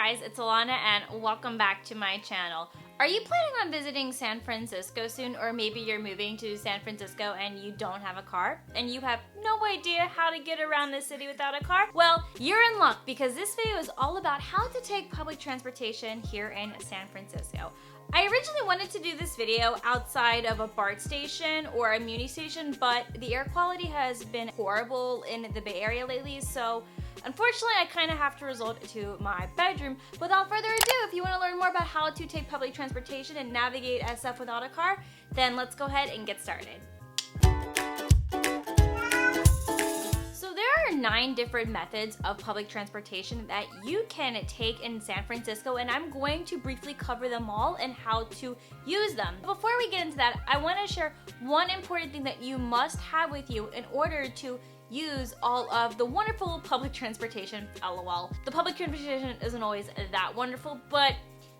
guys, it's Ilana and welcome back to my channel. Are you planning on visiting San Francisco soon, or maybe you're moving to San Francisco and you don't have a car and you have no idea how to get around the city without a car? Well, you're in luck because this video is all about how to take public transportation here in San Francisco. I originally wanted to do this video outside of a BART station or a Muni station, but the air quality has been horrible in the Bay Area lately, so unfortunately I kind of have to resort to my bedroom. Without further ado, if you want to learn more about how to take public transportation and navigate SF without a car, then let's go ahead and get started. There are 9 different methods of public transportation that you can take in San Francisco, and I'm going to briefly cover them all and how to use them. Before we get into that, I want to share one important thing that you must have with you in order to use all of the wonderful public transportation. LOL. The public transportation isn't always that wonderful, but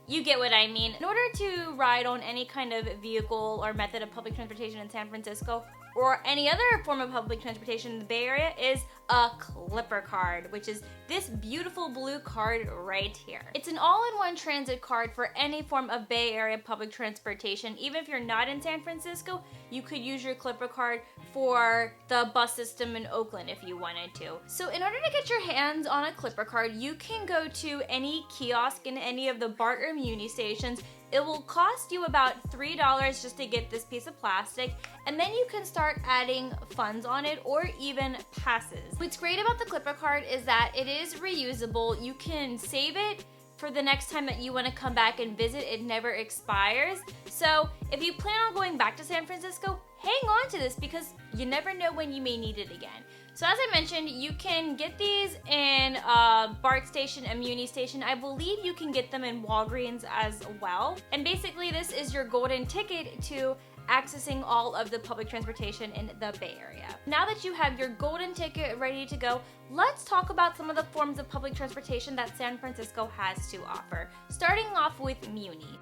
you get what I mean. In order to ride on any kind of vehicle or method of public transportation in San Francisco, or any other form of public transportation in the Bay Area, is a Clipper card, which is this beautiful blue card right here. It's an all-in-one transit card for any form of Bay Area public transportation. Even if you're not in San Francisco, you could use your Clipper card for the bus system in Oakland if you wanted to. So in order to get your hands on a Clipper card, you can go to any kiosk in any of the BART or Muni stations. It will cost you about $3 just to get this piece of plastic, and then you can start adding funds on it or even passes. What's great about the Clipper card is that it is reusable. You can save it for the next time that you want to come back and visit. It never expires. So if you plan on going back to San Francisco, hang on to this because you never know when you may need it again. So as I mentioned, you can get these in a BART station, a Muni station. I believe you can get them in Walgreens as well. And basically this is your golden ticket to accessing all of the public transportation in the Bay Area. Now that you have your golden ticket ready to go, let's talk about some of the forms of public transportation that San Francisco has to offer. Starting off with Muni.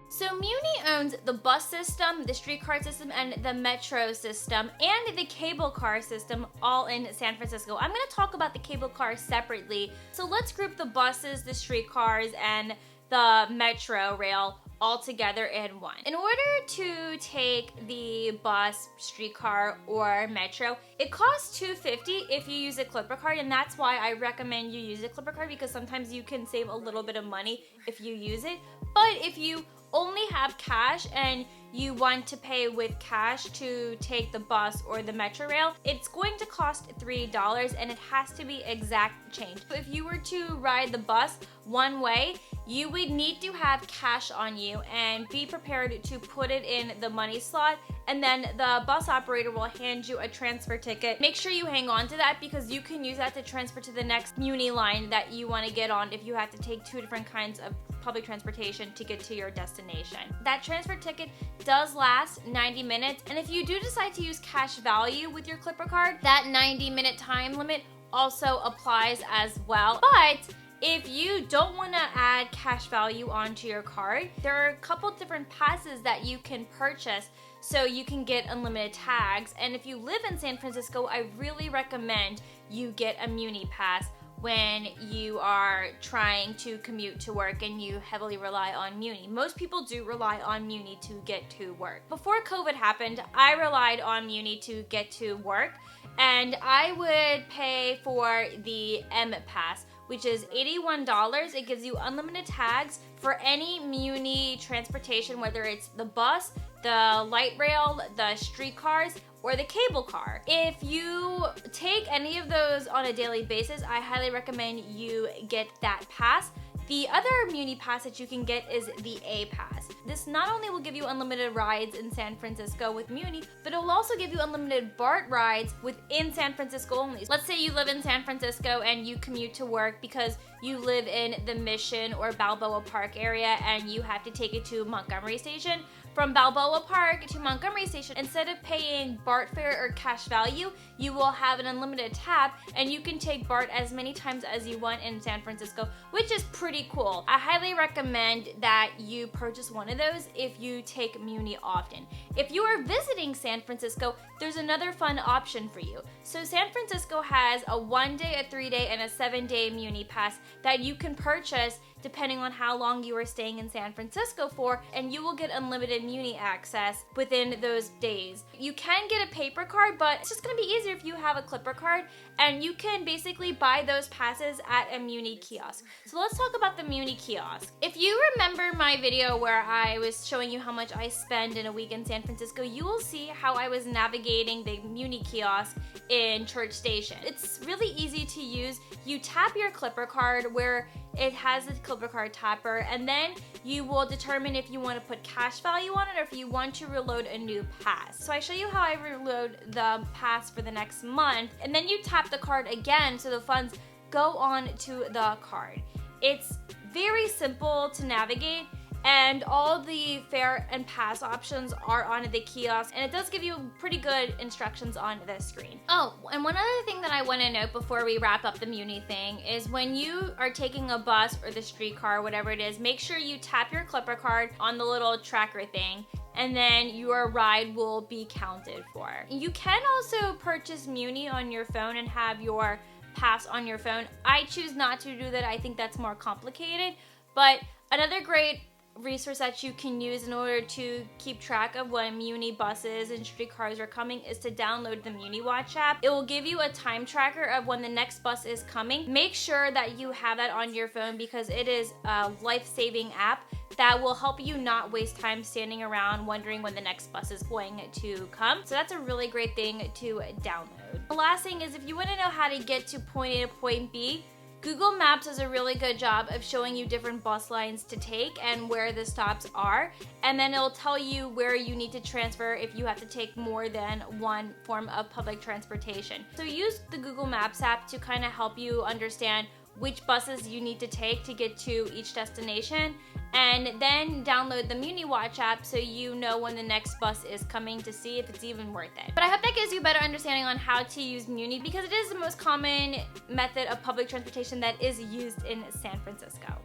So Muni owns the bus system, the streetcar system, and the metro system, and the cable car system all in San Francisco. I'm going to talk about the cable cars separately. So let's group the buses, the streetcars, and the metro rail all together in one. In order to take the bus, streetcar, or metro, it costs $2.50 if you use a Clipper card, and that's why I recommend you use a Clipper card, because sometimes you can save a little bit of money if you use it. But if you only have cash and you want to pay with cash to take the bus or the metro rail, it's going to cost $3, and it has to be exact change. If you were to ride the bus one way, you would need to have cash on you and be prepared to put it in the money slot, and then the bus operator will hand you a transfer ticket. Make sure you hang on to that because you can use that to transfer to the next Muni line that you want to get on if you have to take 2 different kinds of public transportation to get to your destination. That transfer ticket does last 90 minutes, and if you do decide to use cash value with your Clipper card, that 90-minute time limit also applies as well. But if you don't want to add cash value onto your card, there are a couple different passes that you can purchase so you can get unlimited tags. And if you live in San Francisco, I really recommend you get a Muni pass when you are trying to commute to work and you heavily rely on Muni. Most people do rely on Muni to get to work. Before COVID happened, I relied on Muni to get to work, and I would pay for the M pass, which is $81. It gives you unlimited tags for any Muni transportation, whether it's the bus, the light rail, the streetcars, or the cable car. If you take any of those on a daily basis, I highly recommend you get that pass. The other Muni pass that you can get is the A pass. This not only will give you unlimited rides in San Francisco with Muni, but it will also give you unlimited BART rides within San Francisco only. Let's say you live in San Francisco and you commute to work because you live in the Mission or Balboa Park area and you have to take it to Montgomery Station. From Balboa Park to Montgomery Station, instead of paying BART fare or cash value, you will have an unlimited tab, and you can take BART as many times as you want in San Francisco, which is pretty cool. I highly recommend that you purchase one of those if you take Muni often. If you are visiting San Francisco, there's another fun option for you. So San Francisco has a 1-day, a 3-day, and a 7-day Muni Pass that you can purchase depending on how long you are staying in San Francisco for, and you will get unlimited Muni access within those days. You can get a paper card, but it's just gonna be easier if you have a Clipper card, and you can basically buy those passes at a Muni kiosk. So let's talk about the Muni kiosk. If you remember my video where I was showing you how much I spend in a week in San Francisco, you will see how I was navigating the Muni kiosk in Church Station. It's really easy to use. You tap your Clipper card where it has the Clipper card tapper, and then you will determine if you want to put cash value on it or if you want to reload a new pass. So I show you how I reload the pass for the next month, and then you tap the card again so the funds go on to the card. It's very simple to navigate, and all the fare and pass options are on the kiosk, and it does give you pretty good instructions on the screen. Oh, and one other thing that I want to note before we wrap up the Muni thing is when you are taking a bus or the streetcar, whatever it is, make sure you tap your Clipper card on the little tracker thing, and then your ride will be counted for. You can also purchase Muni on your phone and have your pass on your phone. I choose not to do that. I think that's more complicated, but another great resource that you can use in order to keep track of when Muni buses and streetcars are coming is to download the Muni Watch app. It will give you a time tracker of when the next bus is coming. Make sure that you have that on your phone because it is a life-saving app that will help you not waste time standing around wondering when the next bus is going to come. So that's a really great thing to download. The last thing is if you want to know how to get to point A to point B, Google Maps does a really good job of showing you different bus lines to take and where the stops are, and then it'll tell you where you need to transfer if you have to take more than one form of public transportation. So use the Google Maps app to kind of help you understand which buses you need to take to get to each destination, and then download the Muni Watch app so you know when the next bus is coming to see if it's even worth it. But I hope that gives you a better understanding on how to use Muni because it is the most common method of public transportation that is used in San Francisco.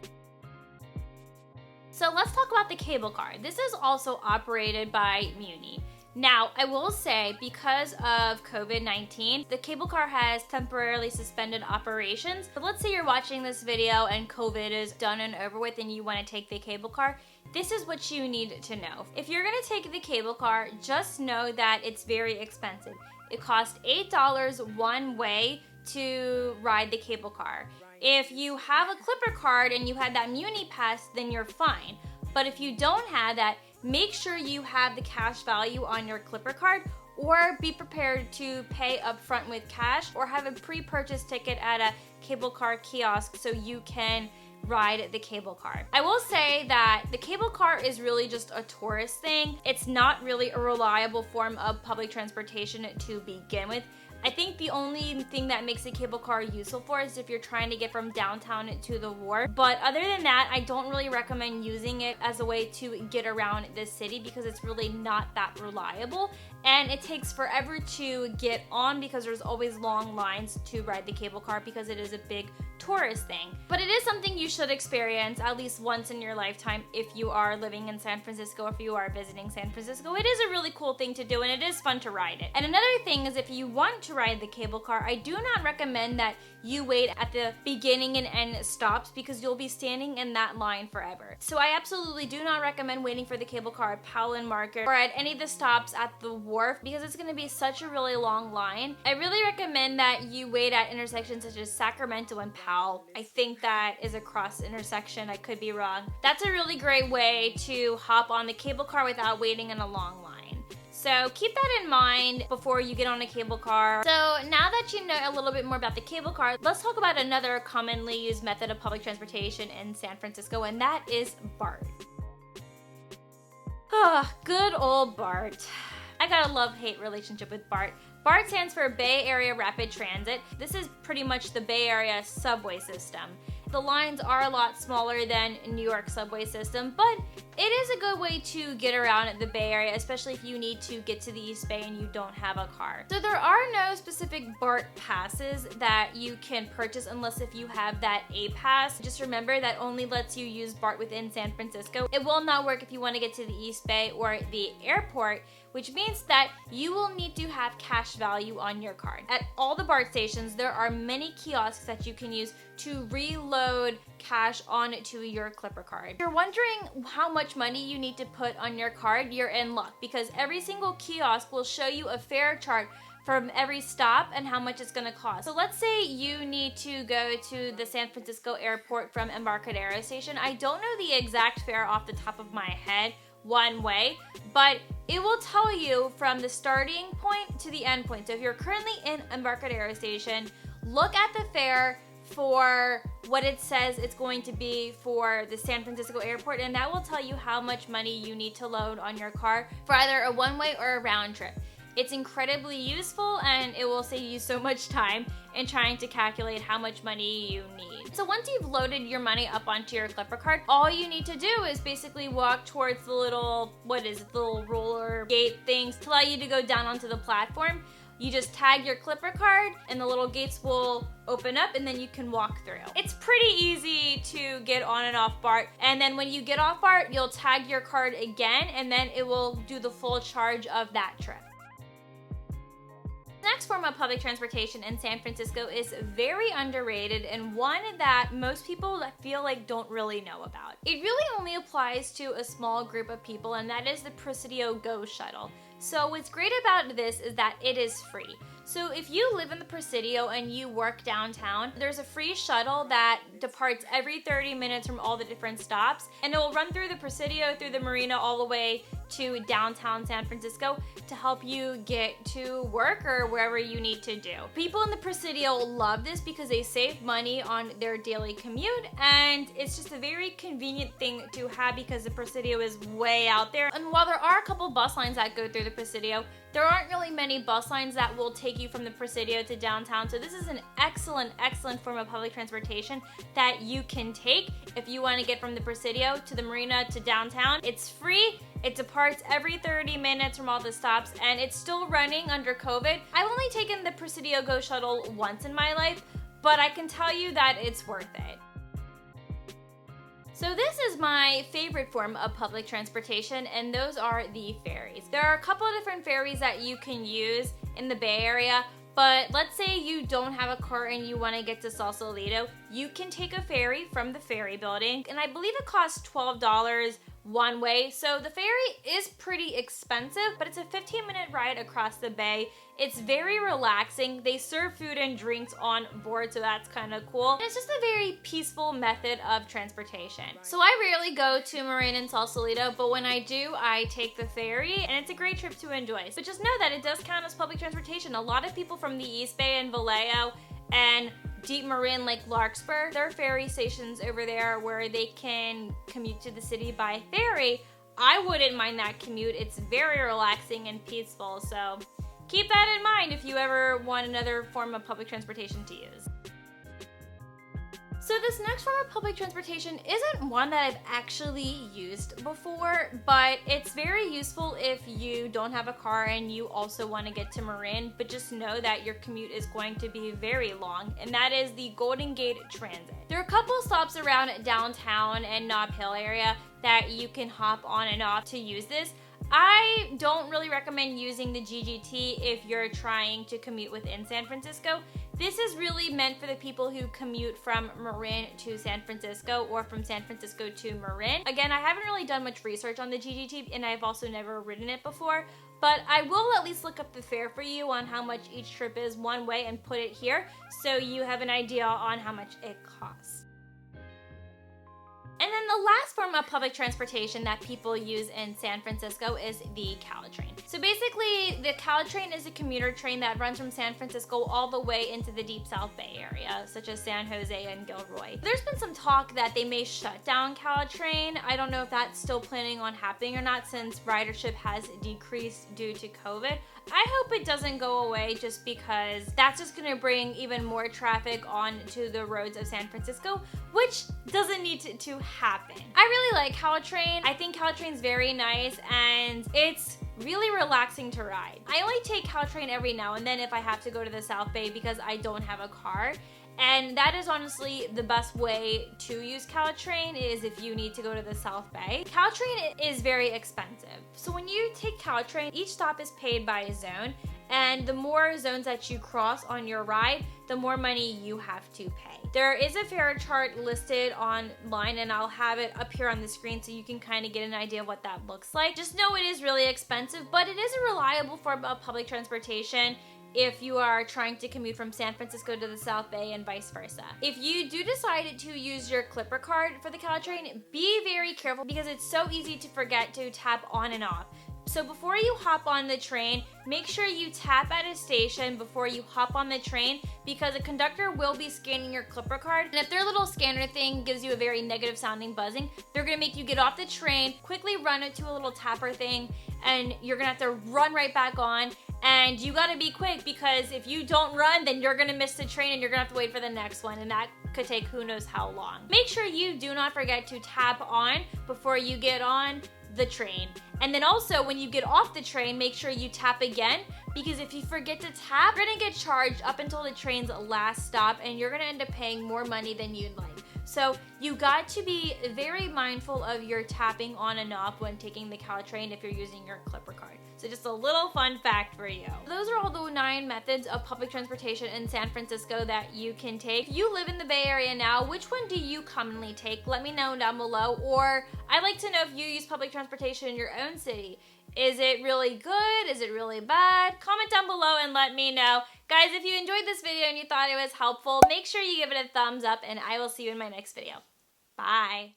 So let's talk about the cable car. This is also operated by Muni. Now, I will say, because of COVID-19, the cable car has temporarily suspended operations. But let's say you're watching this video and COVID is done and over with and you want to take the cable car. This is what you need to know. If you're going to take the cable car, just know that it's very expensive. It costs $8 one way to ride the cable car. If you have a Clipper card and you had that Muni Pass, then you're fine. But if you don't have that, make sure you have the cash value on your Clipper card, or be prepared to pay upfront with cash, or have a pre-purchase ticket at a cable car kiosk so you can ride the cable car. I will say that the cable car is really just a tourist thing. It's not really a reliable form of public transportation to begin with. I think the only thing that makes a cable car useful for is if you're trying to get from downtown to the wharf. But other than that, I don't really recommend using it as a way to get around the city because it's really not that reliable. And it takes forever to get on because there's always long lines to ride the cable car because it is a big tourist thing. But it is something you should experience at least once in your lifetime if you are living in San Francisco, if you are visiting San Francisco. It is a really cool thing to do and it is fun to ride it. And another thing is if you want to ride the cable car, I do not recommend that you wait at the beginning and end stops because you'll be standing in that line forever. So I absolutely do not recommend waiting for the cable car at Powell and Market or at any of the stops at the wharf because it's going to be such a really long line. I really recommend that you wait at intersections such as Sacramento and Powell. I think that is a cross intersection. I could be wrong. That's a really great way to hop on the cable car without waiting in a long line. So keep that in mind before you get on a cable car. So now that you know a little bit more about the cable car, let's talk about another commonly used method of public transportation in San Francisco, and that is BART. Good old BART. I got a love-hate relationship with BART. BART stands for Bay Area Rapid Transit. This is pretty much the Bay Area subway system. The lines are a lot smaller than New York subway system, but it is a good way to get around at the Bay Area, especially if you need to get to the East Bay and you don't have a car. So there are no specific BART passes that you can purchase unless if you have that A pass. Just remember that only lets you use BART within San Francisco. It will not work if you want to get to the East Bay or the airport, which means that you will need to have cash value on your card. At all the BART stations, there are many kiosks that you can use to reload cash onto your Clipper card. If you're wondering how much money you need to put on your card, you're in luck because every single kiosk will show you a fare chart from every stop and how much it's gonna cost. So let's say you need to go to the San Francisco airport from Embarcadero Station. I don't know the exact fare off the top of my head one way, but it will tell you from the starting point to the end point. So if you're currently in Embarcadero Station, look at the fare for what it says it's going to be for the San Francisco airport, and that will tell you how much money you need to load on your car for either a one-way or a round trip. It's incredibly useful and it will save you so much time in trying to calculate how much money you need. So once you've loaded your money up onto your Clipper card, all you need to do is basically walk towards the little, the little roller gate things to allow you to go down onto the platform. You just tag your Clipper card and the little gates will open up and then you can walk through. It's pretty easy to get on and off BART, and then when you get off BART, you'll tag your card again and then it will do the full charge of that trip. The next form of public transportation in San Francisco is very underrated and one that most people feel like don't really know about. It really only applies to a small group of people, and that is the Presidio Go shuttle. So what's great about this is that it is free. So if you live in the Presidio and you work downtown, there's a free shuttle that departs every 30 minutes from all the different stops, and it will run through the Presidio, through the marina, all the way to downtown San Francisco to help you get to work or wherever you need to do. People in the Presidio love this because they save money on their daily commute, and it's just a very convenient thing to have because the Presidio is way out there. And while there are a couple bus lines that go through the Presidio, there aren't really many bus lines that will take you from the Presidio to downtown, so this is an excellent form of public transportation that you can take if you want to get from the Presidio to the marina to downtown. It's free, it departs every 30 minutes from all the stops, and it's still running under COVID. I've only taken the Presidio Go shuttle once in my life, but I can tell you that it's worth it. So this is my favorite form of public transportation, and those are the ferries. There are a couple of different ferries that you can use in the Bay Area, but let's say you don't have a car and you want to get to Sausalito, you can take a ferry from the ferry building, and I believe it costs $12 one way. So the ferry is pretty expensive, but it's a 15-minute ride across the bay. It's very relaxing. They serve food and drinks on board, so that's kind of cool. And it's just a very peaceful method of transportation. So I rarely go to Marin and Sausalito, but when I do, I take the ferry, and it's a great trip to enjoy. But just know that it does count as public transportation. A lot of people from the East Bay and Vallejo and Deep Marin, like Larkspur, there are ferry stations over there where they can commute to the city by ferry. I wouldn't mind that commute. It's very relaxing and peaceful, so keep that in mind if you ever want another form of public transportation to use. So this next form of public transportation isn't one that I've actually used before, but it's very useful if you don't have a car and you also want to get to Marin, but just know that your commute is going to be very long, and that is the Golden Gate Transit. There are a couple stops around downtown and Nob Hill area that you can hop on and off to use this. I don't really recommend using the GGT if you're trying to commute within San Francisco. This is really meant for the people who commute from Marin to San Francisco or from San Francisco to Marin. Again, I haven't really done much research on the GGT, and I've also never ridden it before, but I will at least look up the fare for you on how much each trip is one way and put it here so you have an idea on how much it costs. And then the last form of public transportation that people use in San Francisco is the Caltrain. So basically, the Caltrain is a commuter train that runs from San Francisco all the way into the Deep South Bay area, such as San Jose and Gilroy. There's been some talk that they may shut down Caltrain. I don't know if that's still planning on happening or not, since ridership has decreased due to COVID. I hope it doesn't go away just because that's just gonna bring even more traffic onto the roads of San Francisco, which doesn't need to happen. I really like Caltrain. I think Caltrain's very nice and it's really relaxing to ride. I only take Caltrain every now and then if I have to go to the South Bay because I don't have a car. And that is honestly the best way to use Caltrain is if you need to go to the South Bay. Caltrain is very expensive. So when you take Caltrain, each stop is paid by a zone. And the more zones that you cross on your ride, the more money you have to pay. There is a fare chart listed online and I'll have it up here on the screen so you can kind of get an idea of what that looks like. Just know it is really expensive, but it is a reliable form of public transportation if you are trying to commute from San Francisco to the South Bay and vice versa. If you do decide to use your Clipper card for the Caltrain, be very careful because it's so easy to forget to tap on and off. So before you hop on the train, make sure you tap at a station before you hop on the train because a conductor will be scanning your Clipper card. And if their little scanner thing gives you a very negative sounding buzzing, they're gonna make you get off the train, quickly run it to a little tapper thing, and you're gonna have to run right back on. And you gotta be quick because if you don't run, then you're gonna miss the train and you're gonna have to wait for the next one, and that could take who knows how long. Make sure you do not forget to tap on before you get on the train. And then also when you get off the train, make sure you tap again because if you forget to tap, you're gonna get charged up until the train's last stop and you're gonna end up paying more money than you'd like. So you got to be very mindful of your tapping on and off when taking the Caltrain if you're using your Clipper card. So just a little fun fact for you. Those are all the 9 methods of public transportation in San Francisco that you can take. If you live in the Bay Area now, which one do you commonly take? Let me know down below. Or I'd like to know if you use public transportation in your own city. Is it really good? Is it really bad? Comment down below and let me know. Guys, if you enjoyed this video and you thought it was helpful, make sure you give it a thumbs up and I will see you in my next video. Bye.